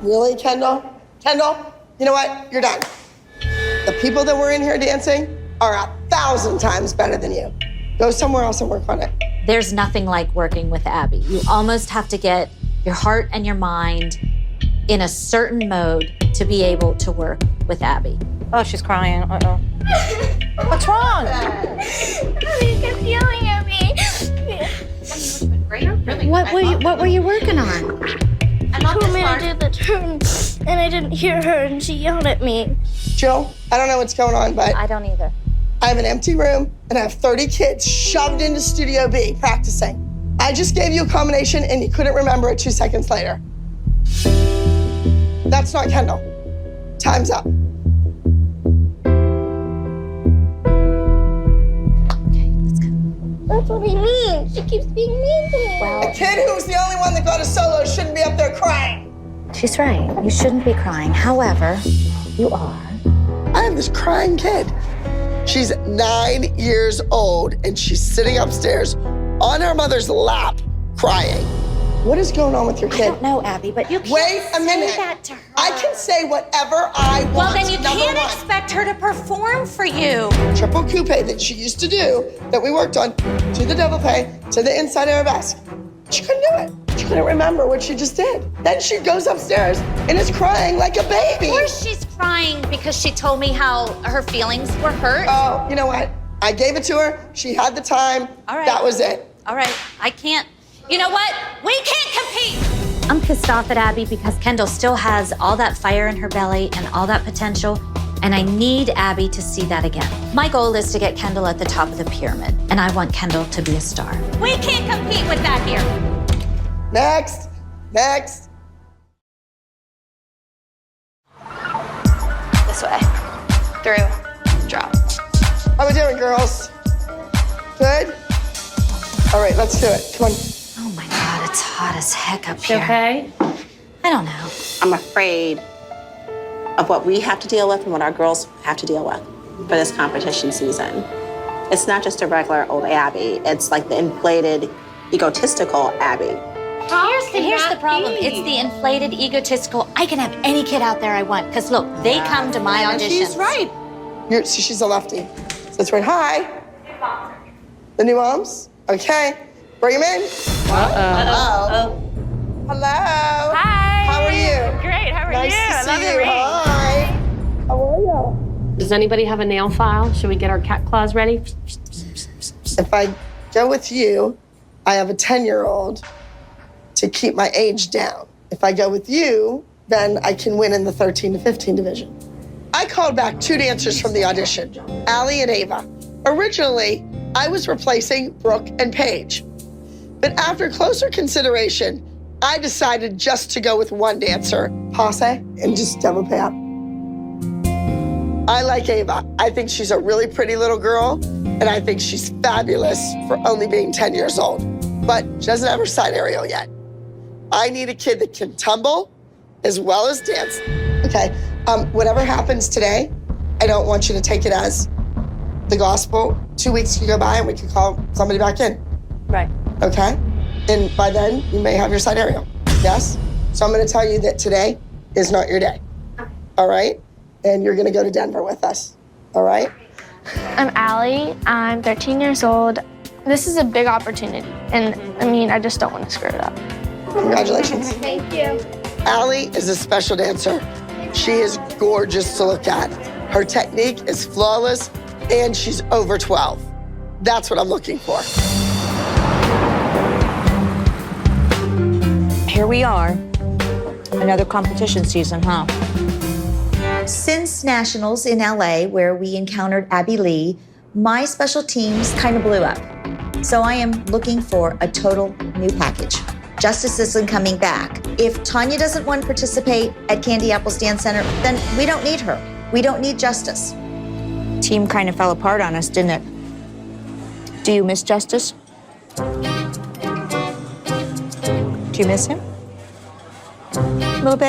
Really, Kendall? Kendall, you know what? You're done. The people that were in here dancing are 1,000 times better than you. Go somewhere else and work on it. There's nothing like working with Abby. You almost have to get your heart and your mind in a certain mode to be able to work with Abby. Oh, she's crying. Uh-oh. What's wrong? Abby kept yelling at me. What were you working on? She told me I did the turn, and I didn't hear her, and she yelled at me. Jill, I don't know what's going on, but I don't either. I have an empty room and I have 30 kids shoved into Studio B practicing. I just gave you a combination and you couldn't remember it 2 seconds later. That's not Kendall. Time's up. That's what I mean. She keeps being mean to me. A kid who's the only one that got a solo shouldn't be up there crying. She's right. You shouldn't be crying. However, you are. I have this crying kid. She's 9 years old and she's sitting upstairs on her mother's lap crying. What is going on with your kid? I don't know, Abby, but you can't Wait a minute. say that to her. I can say whatever I want. Well, then you Number can't one. expect her to perform for you. Triple coupe that she used to do, that we worked on, to the double pay, to the inside arabesque. She couldn't do it. She couldn't remember what she just did. Then she goes upstairs and is crying like a baby. Of course she's crying because she told me how her feelings were hurt. Oh, you know what? I gave it to her. She had the time. All right. That was it. All right, I can't. You know what? We can't compete. I'm pissed off at Abby because Kendall still has all that fire in her belly and all that potential, and I need Abby to see that again. My goal is to get Kendall at the top of the pyramid, and I want Kendall to be a star. We can't compete with that here. Next. Next. This way. Through. Drop. How we doing, girls? Good? All right, let's do it. Come on. Oh my God, it's hot as heck up You here. okay? I don't know. I'm afraid of what we have to deal with and what our girls have to deal with for this competition season. It's not just a regular old Abby. It's like the inflated, egotistical Abby. Here's the problem. It's the inflated, egotistical. I can have any kid out there I want. Because look, they come to my auditions. She's right. So she's a lefty. So that's right. Hi. The new moms? Okay. Bring them in. Uh-oh. Hello. Hi. How are you? Great. How are Nice you? to I love see your you. ring. Hi. How are you? Does anybody have a nail file? Should we get our cat claws ready? If I go with you, I have a 10-year-old to keep my age down. If I go with you, then I can win in the 13 to 15 division. I called back 2 dancers from the audition, Allie and Ava. Originally, I was replacing Brooke and Paige. But after closer consideration, I decided just to go with 1 dancer, Passe, and just double pay up. I like Ava. I think she's a really pretty little girl, and I think she's fabulous for only being 10 years old. But she doesn't have her side aerial yet. I need a kid that can tumble as well as dance. Okay, whatever happens today, I don't want you to take it as the gospel. 2 weeks can go by and we can call somebody back in. Right. Okay? And by then, you may have your side aerial. Yes? So I'm gonna tell you that today is not your day. All right? And you're gonna go to Denver with us. All right? I'm Allie. I'm 13 years old. This is a big opportunity, and I just don't want to screw it up. Congratulations. Thank you. Allie is a special dancer. She is gorgeous to look at. Her technique is flawless, and she's over 12. That's what I'm looking for. Here we are. Another competition season, huh? Since Nationals in LA, where we encountered Abby Lee, my special teams kind of blew up. So I am looking for a total new package. Justice isn't coming back. If Tanya doesn't want to participate at Candy Apple's Dance Center, then we don't need her. We don't need Justice. Team kind of fell apart on us, didn't it? Do you miss Justice? Do you miss him?